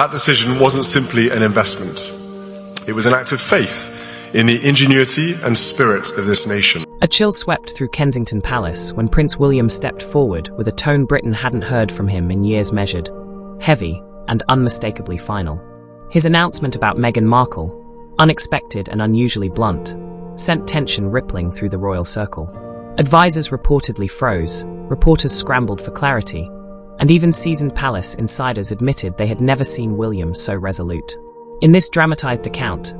That decision wasn't simply an investment. It was an act of faith in the ingenuity and spirit of this nation. A chill swept through Kensington Palace when Prince William stepped forward with a tone Britain hadn't heard from him in years measured, heavy, and unmistakably final. His announcement about Meghan Markle, unexpected and unusually blunt, sent tension rippling through the royal circle. Advisors reportedly froze, reporters scrambled for clarity, and even seasoned palace insiders admitted they had never seen William so resolute. In this dramatized account,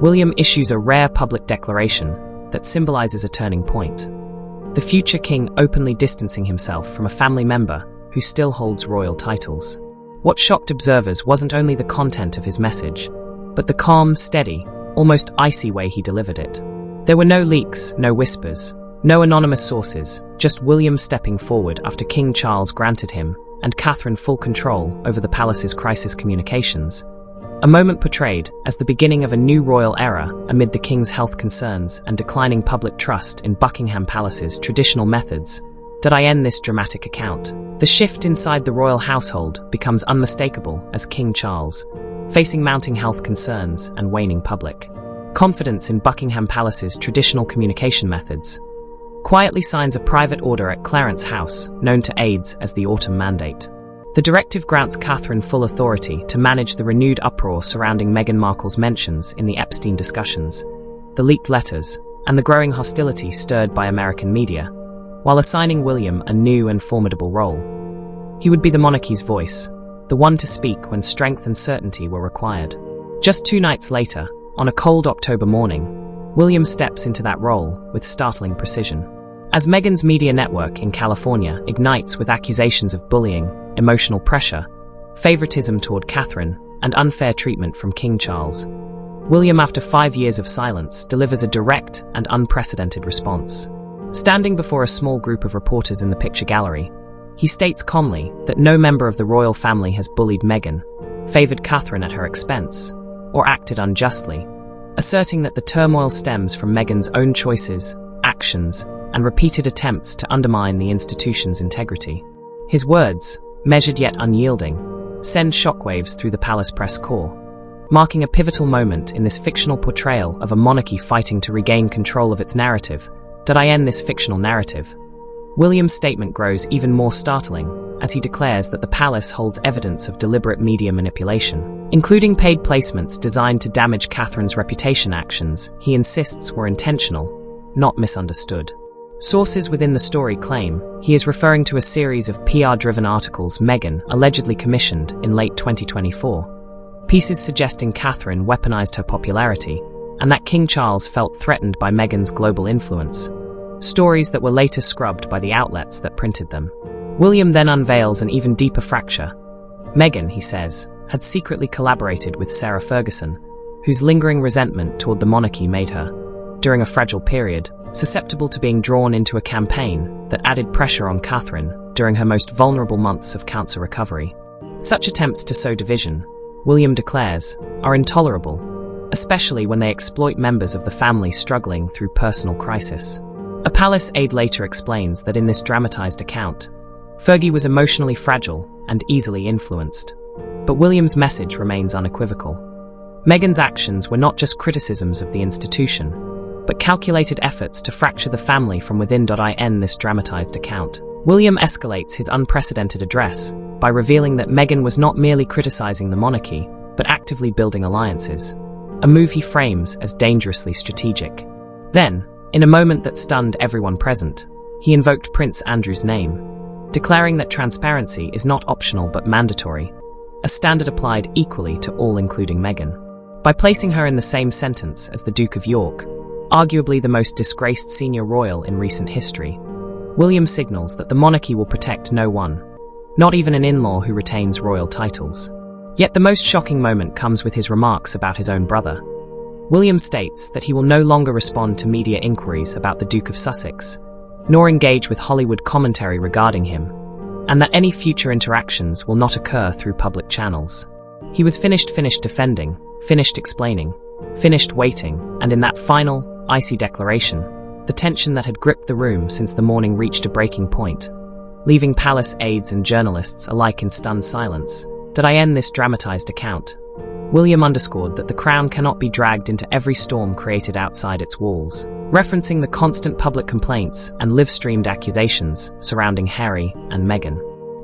William issues a rare public declaration that symbolizes a turning point. The future king openly distancing himself from a family member who still holds royal titles. What shocked observers wasn't only the content of his message, but the calm, steady, almost icy way he delivered it. There were no leaks, no whispers, no anonymous sources, just William stepping forward after King Charles granted him and Catherine full control over the palace's crisis communications. A moment portrayed as the beginning of a new royal era amid the king's health concerns and declining public trust in Buckingham Palace's traditional methods. Did I end this dramatic account? The shift inside the royal household becomes unmistakable as King Charles, facing mounting health concerns and waning public confidence in Buckingham Palace's traditional communication methods, quietly signs a private order at Clarence House, known to aides as the Autumn Mandate. The directive grants Catherine full authority to manage the renewed uproar surrounding Meghan Markle's mentions in the Epstein discussions, the leaked letters, and the growing hostility stirred by American media, while assigning William a new and formidable role. He would be the monarchy's voice, the one to speak when strength and certainty were required. Just 2 nights later, on a cold October morning, William steps into that role with startling precision. As Meghan's media network in California ignites with accusations of bullying, emotional pressure, favoritism toward Catherine, and unfair treatment from King Charles, William, after 5 years of silence, delivers a direct and unprecedented response. Standing before a small group of reporters in the picture gallery, he states calmly that no member of the royal family has bullied Meghan, favored Catherine at her expense, or acted unjustly, asserting that the turmoil stems from Meghan's own choices, actions, and repeated attempts to undermine the institution's integrity. His words, measured yet unyielding, send shockwaves through the palace press corps, marking a pivotal moment in this fictional portrayal of a monarchy fighting to regain control of its narrative. Did I end this fictional narrative? William's statement grows even more startling as he declares that the palace holds evidence of deliberate media manipulation, including paid placements designed to damage Catherine's reputation. Actions he insists were intentional, not misunderstood. Sources within the story claim he is referring to a series of PR-driven articles Meghan allegedly commissioned in late 2024, pieces suggesting Catherine weaponized her popularity and that King Charles felt threatened by Meghan's global influence, stories that were later scrubbed by the outlets that printed them. William then unveils an even deeper fracture. Meghan, he says, had secretly collaborated with Sarah Ferguson, whose lingering resentment toward the monarchy made her, during a fragile period, susceptible to being drawn into a campaign that added pressure on Catherine during her most vulnerable months of cancer recovery. Such attempts to sow division, William declares, are intolerable, especially when they exploit members of the family struggling through personal crisis. A palace aide later explains that in this dramatized account, Fergie was emotionally fragile and easily influenced. But William's message remains unequivocal. Meghan's actions were not just criticisms of the institution, but calculated efforts to fracture the family from within. I end this dramatized account. William escalates his unprecedented address by revealing that Meghan was not merely criticizing the monarchy, but actively building alliances, a move he frames as dangerously strategic. Then, in a moment that stunned everyone present, he invoked Prince Andrew's name, declaring that transparency is not optional but mandatory, a standard applied equally to all including Meghan. By placing her in the same sentence as the Duke of York, arguably the most disgraced senior royal in recent history, William signals that the monarchy will protect no one, not even an in-law who retains royal titles. Yet the most shocking moment comes with his remarks about his own brother. William states that he will no longer respond to media inquiries about the Duke of Sussex, nor engage with Hollywood commentary regarding him, and that any future interactions will not occur through public channels. He was finished defending, finished explaining, finished waiting, and in that final, icy declaration, the tension that had gripped the room since the morning reached a breaking point, leaving palace aides and journalists alike in stunned silence. Did I end this dramatized account? William underscored that the crown cannot be dragged into every storm created outside its walls, referencing the constant public complaints and live-streamed accusations surrounding Harry and Meghan.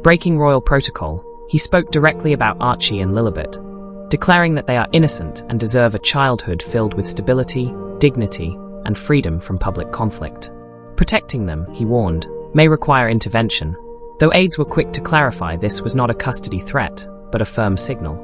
Breaking royal protocol, he spoke directly about Archie and Lilibet, declaring that they are innocent and deserve a childhood filled with stability, dignity, and freedom from public conflict. Protecting them, he warned, may require intervention, though aides were quick to clarify this was not a custody threat, but a firm signal.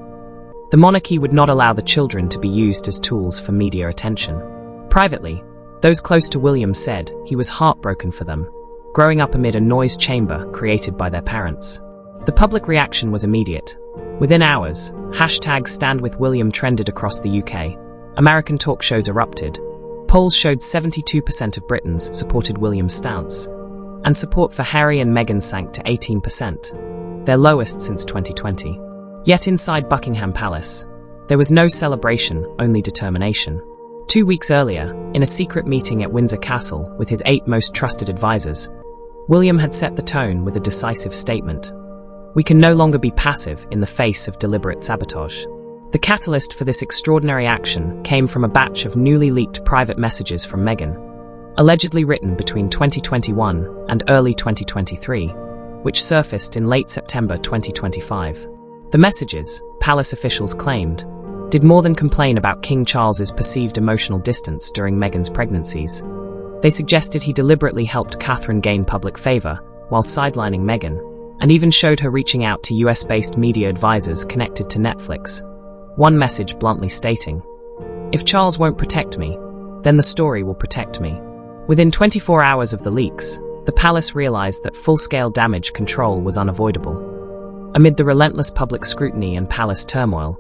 The monarchy would not allow the children to be used as tools for media attention. Privately, those close to William said he was heartbroken for them, growing up amid a noise chamber created by their parents. The public reaction was immediate. Within hours, #StandWithWilliam trended across the UK. American talk shows erupted. Polls showed 72% of Britons supported William's stance, and support for Harry and Meghan sank to 18%, their lowest since 2020. Yet inside Buckingham Palace, there was no celebration, only determination. 2 weeks earlier, in a secret meeting at Windsor Castle with his 8 most trusted advisors, William had set the tone with a decisive statement. We can no longer be passive in the face of deliberate sabotage. The catalyst for this extraordinary action came from a batch of newly leaked private messages from Meghan, allegedly written between 2021 and early 2023, which surfaced in late September 2025. The messages, palace officials claimed, did more than complain about King Charles's perceived emotional distance during Meghan's pregnancies. They suggested he deliberately helped Catherine gain public favor while sidelining Meghan, and even showed her reaching out to US-based media advisors connected to Netflix. One message bluntly stating, "If Charles won't protect me, then the story will protect me." Within 24 hours of the leaks, the palace realized that full-scale damage control was unavoidable. Amid the relentless public scrutiny and palace turmoil,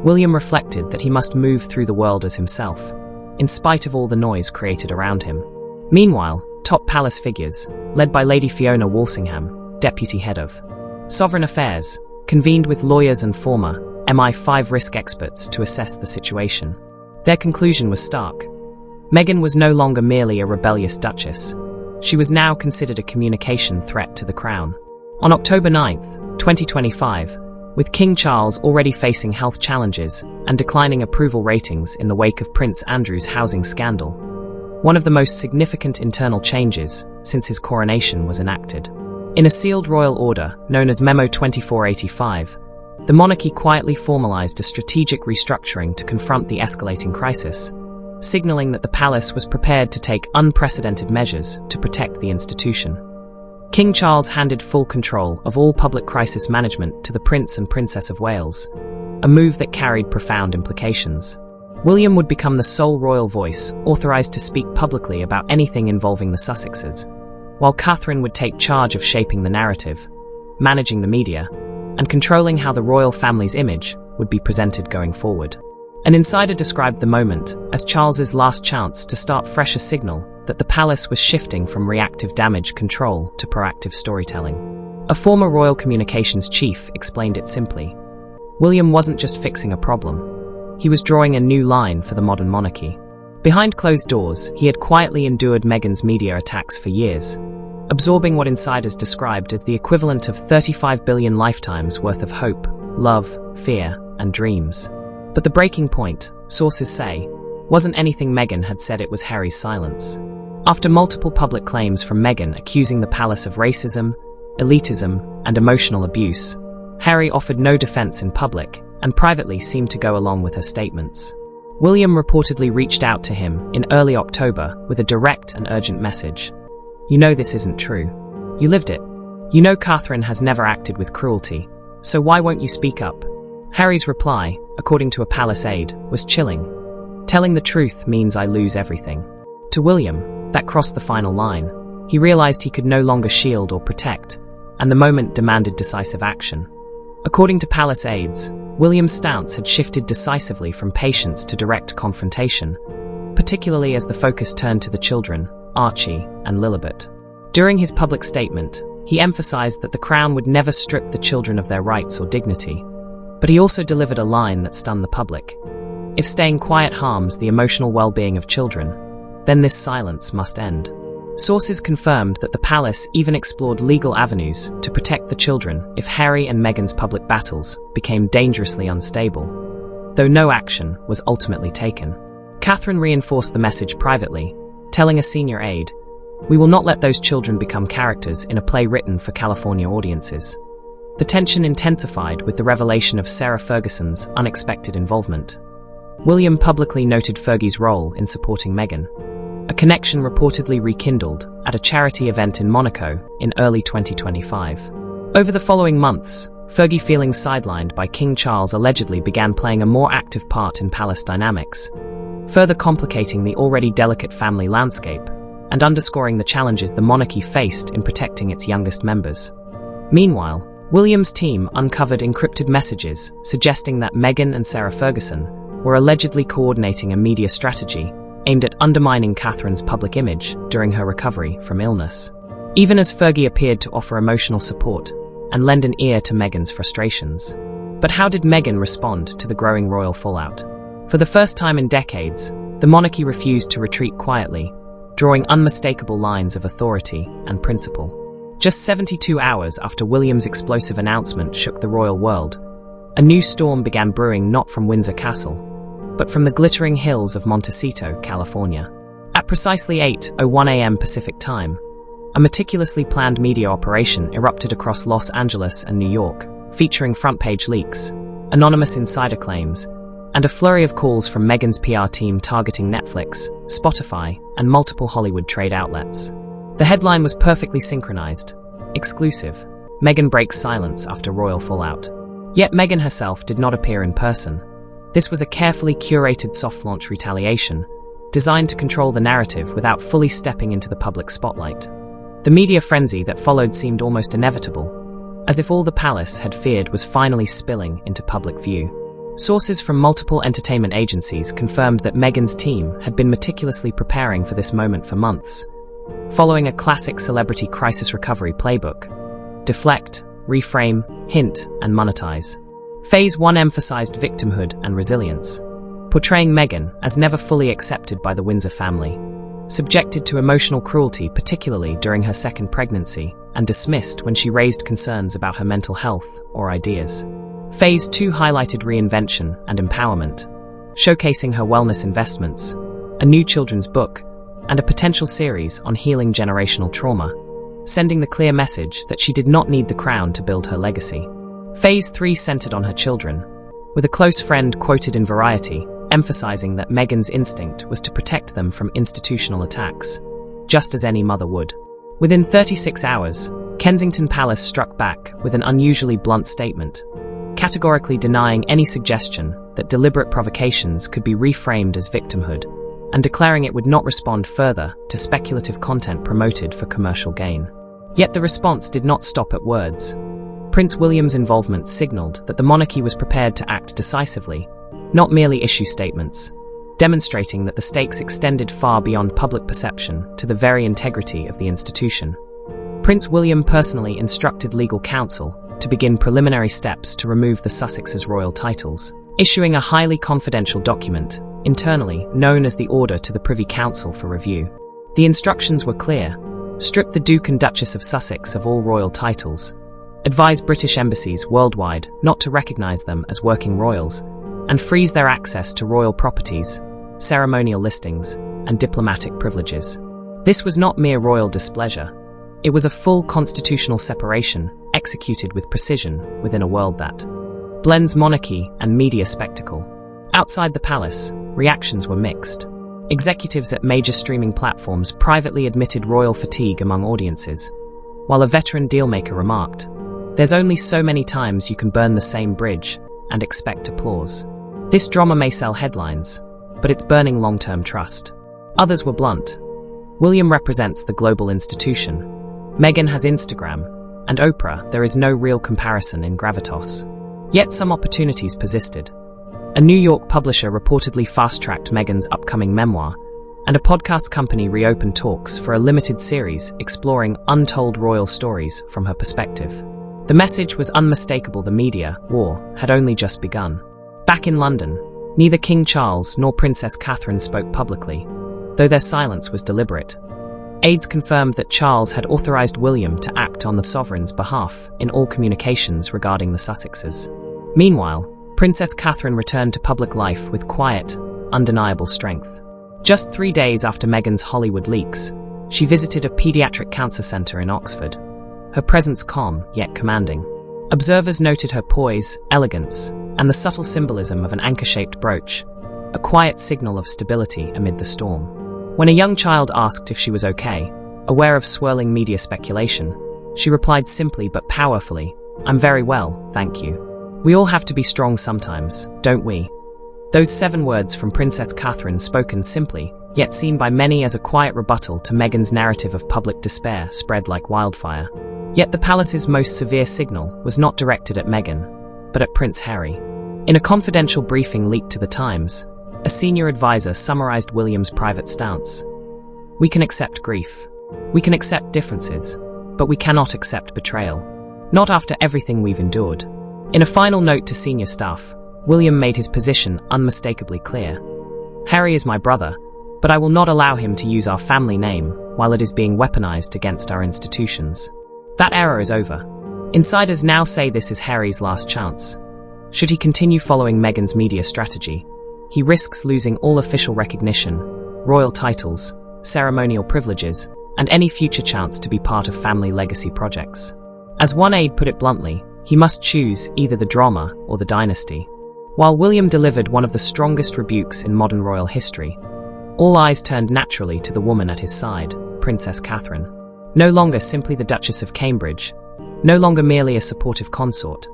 William reflected that he must move through the world as himself, in spite of all the noise created around him. Meanwhile, top palace figures, led by Lady Fiona Walsingham, deputy head of Sovereign Affairs, convened with lawyers and former MI5 risk experts to assess the situation. Their conclusion was stark. Meghan was no longer merely a rebellious duchess. She was now considered a communication threat to the crown. On October 9th, 2025, with King Charles already facing health challenges and declining approval ratings in the wake of Prince Andrew's housing scandal, one of the most significant internal changes since his coronation was enacted. In a sealed royal order known as Memo 2485, the monarchy quietly formalized a strategic restructuring to confront the escalating crisis, signaling that the palace was prepared to take unprecedented measures to protect the institution. King Charles handed full control of all public crisis management to the Prince and Princess of Wales, a move that carried profound implications. William would become the sole royal voice authorized to speak publicly about anything involving the Sussexes, while Catherine would take charge of shaping the narrative, managing the media, and controlling how the royal family's image would be presented going forward. An insider described the moment as Charles's last chance to start fresh, a signal that the palace was shifting from reactive damage control to proactive storytelling. A former royal communications chief explained it simply. William wasn't just fixing a problem. He was drawing a new line for the modern monarchy. Behind closed doors, he had quietly endured Meghan's media attacks for years, absorbing what insiders described as the equivalent of 35 billion lifetimes worth of hope, love, fear, and dreams. But the breaking point, sources say, wasn't anything Meghan had said, it was Harry's silence. After multiple public claims from Meghan accusing the palace of racism, elitism, and emotional abuse, Harry offered no defense in public and privately seemed to go along with her statements. William reportedly reached out to him in early October with a direct and urgent message. "You know this isn't true. You lived it. You know Catherine has never acted with cruelty, so why won't you speak up?" Harry's reply, according to a palace aide, was chilling. "Telling the truth means I lose everything." To William, that crossed the final line. He realized he could no longer shield or protect, and the moment demanded decisive action. According to palace aides, William's stance had shifted decisively from patience to direct confrontation, particularly as the focus turned to the children, Archie and Lilibet. During his public statement, he emphasized that the crown would never strip the children of their rights or dignity, but he also delivered a line that stunned the public. If staying quiet harms the emotional well-being of children, then this silence must end. Sources confirmed that the palace even explored legal avenues to protect the children if Harry and Meghan's public battles became dangerously unstable, though no action was ultimately taken. Catherine reinforced the message privately, telling a senior aide, "We will not let those children become characters in a play written for California audiences." The tension intensified with the revelation of Sarah Ferguson's unexpected involvement. William publicly noted Fergie's role in supporting Meghan, a connection reportedly rekindled at a charity event in Monaco in early 2025. Over the following months, Fergie, feeling sidelined by King Charles, allegedly began playing a more active part in palace dynamics, further complicating the already delicate family landscape and underscoring the challenges the monarchy faced in protecting its youngest members. Meanwhile, William's team uncovered encrypted messages suggesting that Meghan and Sarah Ferguson were allegedly coordinating a media strategy aimed at undermining Catherine's public image during her recovery from illness. Even as Fergie appeared to offer emotional support and lend an ear to Meghan's frustrations. But how did Meghan respond to the growing royal fallout? For the first time in decades, the monarchy refused to retreat quietly, drawing unmistakable lines of authority and principle. Just 72 hours after William's explosive announcement shook the royal world, a new storm began brewing, not from Windsor Castle, but from the glittering hills of Montecito, California. At precisely 8:01 a.m. Pacific Time, a meticulously planned media operation erupted across Los Angeles and New York, featuring front-page leaks, anonymous insider claims, and a flurry of calls from Meghan's PR team targeting Netflix, Spotify, and multiple Hollywood trade outlets. The headline was perfectly synchronized. Exclusive: Meghan breaks silence after royal fallout. Yet Meghan herself did not appear in person. This was a carefully curated soft-launch retaliation, designed to control the narrative without fully stepping into the public spotlight. The media frenzy that followed seemed almost inevitable, as if all the palace had feared was finally spilling into public view. Sources from multiple entertainment agencies confirmed that Meghan's team had been meticulously preparing for this moment for months, following a classic celebrity crisis recovery playbook: deflect, reframe, hint, and monetize. Phase 1 emphasized victimhood and resilience, portraying Meghan as never fully accepted by the Windsor family, subjected to emotional cruelty particularly during her second pregnancy, and dismissed when she raised concerns about her mental health or ideas. Phase 2 highlighted reinvention and empowerment, showcasing her wellness investments, a new children's book, and a potential series on healing generational trauma, sending the clear message that she did not need the crown to build her legacy. Phase 3 centered on her children, with a close friend quoted in Variety, emphasizing that Meghan's instinct was to protect them from institutional attacks, just as any mother would. Within 36 hours, Kensington Palace struck back with an unusually blunt statement, categorically denying any suggestion that deliberate provocations could be reframed as victimhood, and declaring it would not respond further to speculative content promoted for commercial gain. Yet the response did not stop at words. Prince William's involvement signaled that the monarchy was prepared to act decisively, not merely issue statements, demonstrating that the stakes extended far beyond public perception to the very integrity of the institution. Prince William personally instructed legal counsel to begin preliminary steps to remove the Sussexes' royal titles, issuing a highly confidential document, internally known as the Order to the Privy Council for review. The instructions were clear: strip the Duke and Duchess of Sussex of all royal titles, advise British embassies worldwide not to recognise them as working royals, and freeze their access to royal properties, ceremonial listings, and diplomatic privileges. This was not mere royal displeasure. It was a full constitutional separation, executed with precision within a world that blends monarchy and media spectacle. Outside the palace, reactions were mixed. Executives at major streaming platforms privately admitted royal fatigue among audiences, while a veteran dealmaker remarked, "There's only so many times you can burn the same bridge and expect applause." This drama may sell headlines, but it's burning long-term trust. Others were blunt. William represents the global institution. Meghan has Instagram, and Oprah, there is no real comparison in gravitas. Yet some opportunities persisted. A New York publisher reportedly fast-tracked Meghan's upcoming memoir, and a podcast company reopened talks for a limited series exploring untold royal stories from her perspective. The message was unmistakable: the media war had only just begun. Back in London, neither King Charles nor Princess Catherine spoke publicly, though their silence was deliberate. Aides confirmed that Charles had authorized William to act on the sovereign's behalf in all communications regarding the Sussexes. Meanwhile, Princess Catherine returned to public life with quiet, undeniable strength. Just 3 days after Meghan's Hollywood leaks, she visited a pediatric cancer center in Oxford, her presence calm yet commanding. Observers noted her poise, elegance, and the subtle symbolism of an anchor-shaped brooch, a quiet signal of stability amid the storm. When a young child asked if she was okay, aware of swirling media speculation, she replied simply but powerfully, "I'm very well, thank you." We all have to be strong sometimes, don't we? Those 7 words from Princess Catherine, spoken simply, yet seen by many as a quiet rebuttal to Meghan's narrative of public despair, spread like wildfire. Yet the palace's most severe signal was not directed at Meghan, but at Prince Harry. In a confidential briefing leaked to The Times, a senior advisor summarized William's private stance. "We can accept grief. We can accept differences, but we cannot accept betrayal. Not after everything we've endured." In a final note to senior staff, William made his position unmistakably clear. "Harry is my brother, but I will not allow him to use our family name while it is being weaponized against our institutions." That era is over. Insiders now say this is Harry's last chance. Should he continue following Meghan's media strategy, he risks losing all official recognition, royal titles, ceremonial privileges, and any future chance to be part of family legacy projects. As one aide put it bluntly, he must choose either the drama or the dynasty. While William delivered one of the strongest rebukes in modern royal history, all eyes turned naturally to the woman at his side, Princess Catherine. No longer simply the Duchess of Cambridge, no longer merely a supportive consort,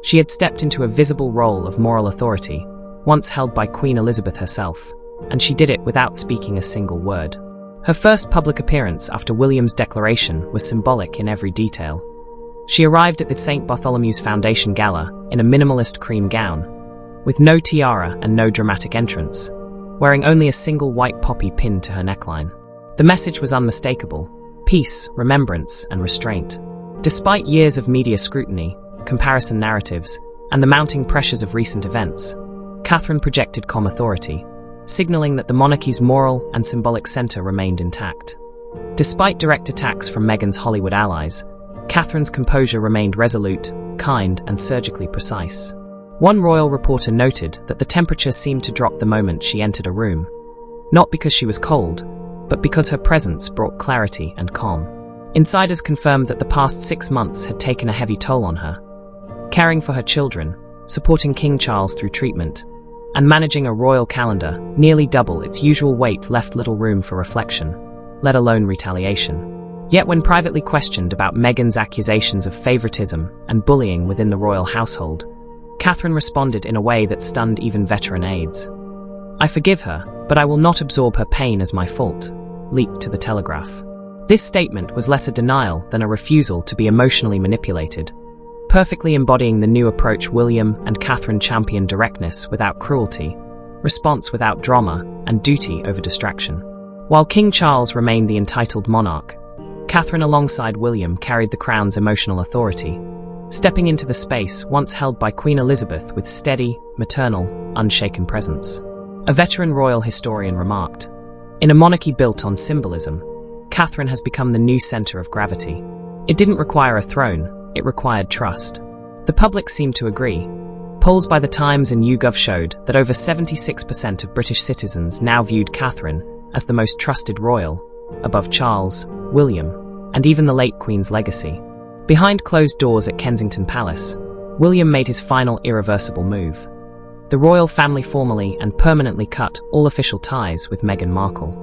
she had stepped into a visible role of moral authority, once held by Queen Elizabeth herself, and she did it without speaking a single word. Her first public appearance after William's declaration was symbolic in every detail. She arrived at the St. Bartholomew's Foundation Gala in a minimalist cream gown, with no tiara and no dramatic entrance, wearing only a single white poppy pinned to her neckline. The message was unmistakable: peace, remembrance, and restraint. Despite years of media scrutiny, comparison narratives, and the mounting pressures of recent events, Catherine projected calm authority, signaling that the monarchy's moral and symbolic center remained intact. Despite direct attacks from Meghan's Hollywood allies, Catherine's composure remained resolute, kind, and surgically precise. One royal reporter noted that the temperature seemed to drop the moment she entered a room, not because she was cold, but because her presence brought clarity and calm. Insiders confirmed that the past 6 months had taken a heavy toll on her. Caring for her children, supporting King Charles through treatment, and managing a royal calendar nearly double its usual weight left little room for reflection, let alone retaliation. Yet when privately questioned about Meghan's accusations of favoritism and bullying within the royal household, Catherine responded in a way that stunned even veteran aides. "I forgive her, but I will not absorb her pain as my fault," leaked to The Telegraph. This statement was less a denial than a refusal to be emotionally manipulated, perfectly embodying the new approach William and Catherine championed: directness without cruelty, response without drama, and duty over distraction. While King Charles remained the entitled monarch, Catherine alongside William carried the crown's emotional authority, stepping into the space once held by Queen Elizabeth with steady, maternal, unshaken presence. A veteran royal historian remarked, "In a monarchy built on symbolism, Catherine has become the new center of gravity. It didn't require a throne, it required trust." The public seemed to agree. Polls by The Times and YouGov showed that over 76% of British citizens now viewed Catherine as the most trusted royal, above Charles, William, and even the late Queen's legacy. Behind closed doors at Kensington Palace, William made his final irreversible move. The royal family formally and permanently cut all official ties with Meghan Markle.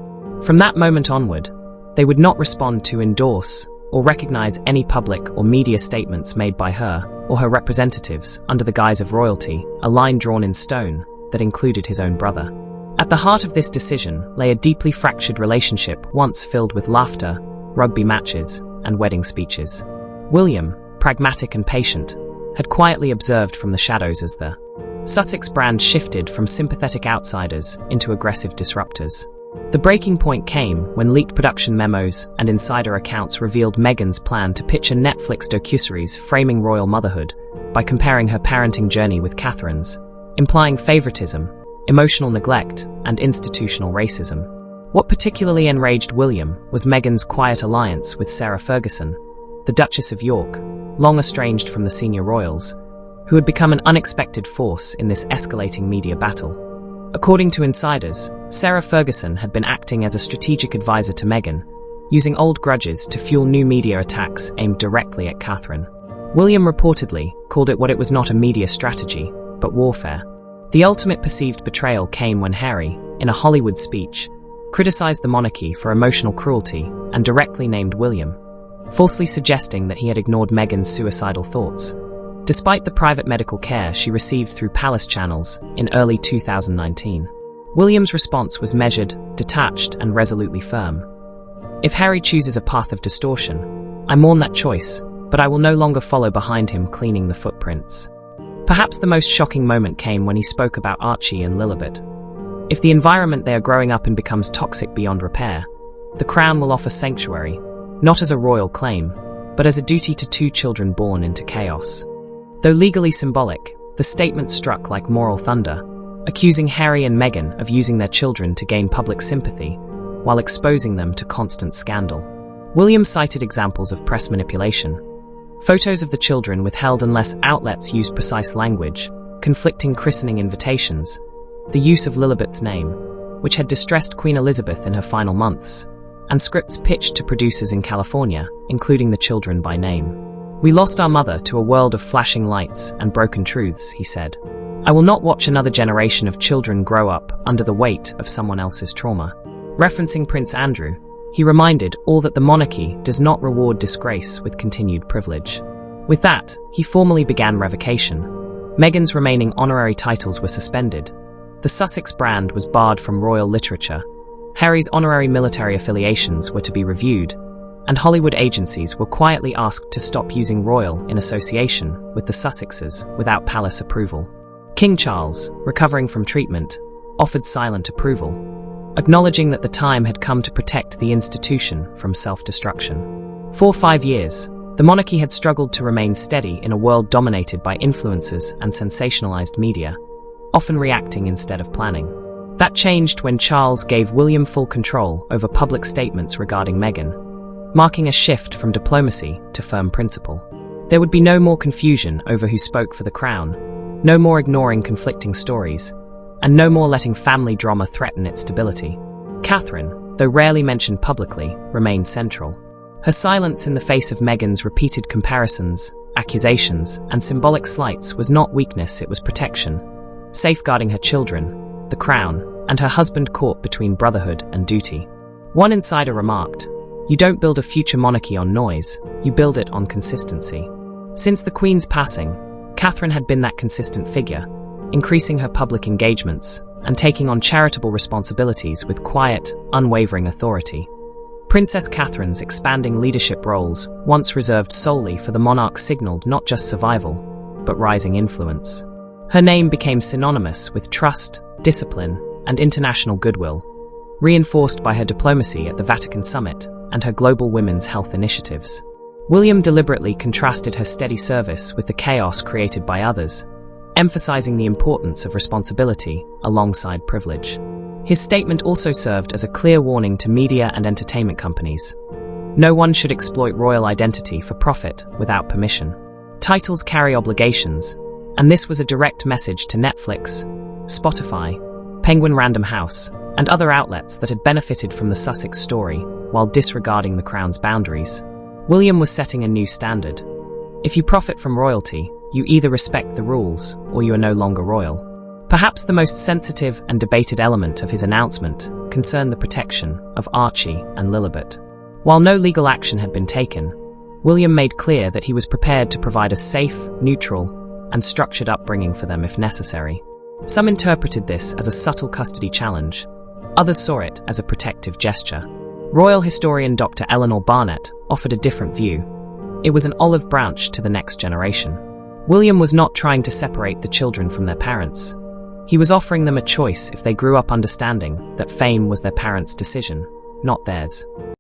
From that moment onward, they would not respond to, endorse, or recognize any public or media statements made by her or her representatives under the guise of royalty, a line drawn in stone that included his own brother. At the heart of this decision lay a deeply fractured relationship once filled with laughter, rugby matches, and wedding speeches. William, pragmatic and patient, had quietly observed from the shadows as the Sussex brand shifted from sympathetic outsiders into aggressive disruptors. The breaking point came when leaked production memos and insider accounts revealed Meghan's plan to pitch a Netflix docuseries framing royal motherhood by comparing her parenting journey with Catherine's, implying favoritism, emotional neglect, and institutional racism. What particularly enraged William was Meghan's quiet alliance with Sarah Ferguson, the Duchess of York, long estranged from the senior royals, who had become an unexpected force in this escalating media battle. According to insiders, Sarah Ferguson had been acting as a strategic advisor to Meghan, using old grudges to fuel new media attacks aimed directly at Catherine. William reportedly called it what it was: not a media strategy, but warfare. The ultimate perceived betrayal came when Harry, in a Hollywood speech, criticized the monarchy for emotional cruelty and directly named William, falsely suggesting that he had ignored Meghan's suicidal thoughts, despite the private medical care she received through palace channels in early 2019. William's response was measured, detached, and resolutely firm. "If Harry chooses a path of distortion, I mourn that choice, but I will no longer follow behind him cleaning the footprints." Perhaps the most shocking moment came when he spoke about Archie and Lilibet. If the environment they are growing up in becomes toxic beyond repair, the Crown will offer sanctuary, not as a royal claim, but as a duty to two children born into chaos. Though legally symbolic, the statement struck like moral thunder, accusing Harry and Meghan of using their children to gain public sympathy, while exposing them to constant scandal. William cited examples of press manipulation. Photos of the children withheld unless outlets used precise language, conflicting christening invitations, the use of Lilibet's name, which had distressed Queen Elizabeth in her final months, and scripts pitched to producers in California, including the children by name. "We lost our mother to a world of flashing lights and broken truths," he said. "I will not watch another generation of children grow up under the weight of someone else's trauma." Referencing Prince Andrew, he reminded all that the monarchy does not reward disgrace with continued privilege. With that, he formally began revocation. Meghan's remaining honorary titles were suspended. The Sussex brand was barred from royal literature. Harry's honorary military affiliations were to be reviewed, and Hollywood agencies were quietly asked to stop using royal in association with the Sussexes without palace approval. King Charles, recovering from treatment, offered silent approval, acknowledging that the time had come to protect the institution from self-destruction. For 5 years, the monarchy had struggled to remain steady in a world dominated by influencers and sensationalized media, often reacting instead of planning. That changed when Charles gave William full control over public statements regarding Meghan, marking a shift from diplomacy to firm principle. There would be no more confusion over who spoke for the crown, no more ignoring conflicting stories, and no more letting family drama threaten its stability. Catherine, though rarely mentioned publicly, remained central. Her silence in the face of Meghan's repeated comparisons, accusations, and symbolic slights was not weakness, it was protection, safeguarding her children, the crown, and her husband caught between brotherhood and duty. One insider remarked, "You don't build a future monarchy on noise, you build it on consistency." Since the Queen's passing, Catherine had been that consistent figure, increasing her public engagements and taking on charitable responsibilities with quiet, unwavering authority. Princess Catherine's expanding leadership roles, once reserved solely for the monarch, signaled not just survival, but rising influence. Her name became synonymous with trust, discipline, and international goodwill, reinforced by her diplomacy at the Vatican Summit and her global women's health initiatives. William deliberately contrasted her steady service with the chaos created by others, emphasizing the importance of responsibility alongside privilege. His statement also served as a clear warning to media and entertainment companies. No one should exploit royal identity for profit without permission. Titles carry obligations, and this was a direct message to Netflix, Spotify, Penguin Random House, and other outlets that had benefited from the Sussex story while disregarding the crown's boundaries. William was setting a new standard. If you profit from royalty, you either respect the rules or you are no longer royal. Perhaps the most sensitive and debated element of his announcement concerned the protection of Archie and Lilibet. While no legal action had been taken, William made clear that he was prepared to provide a safe, neutral, and structured upbringing for them if necessary. Some interpreted this as a subtle custody challenge. Others saw it as a protective gesture. Royal historian Dr. Eleanor Barnett offered a different view. It was an olive branch to the next generation. William was not trying to separate the children from their parents. He was offering them a choice if they grew up understanding that fame was their parents' decision, not theirs.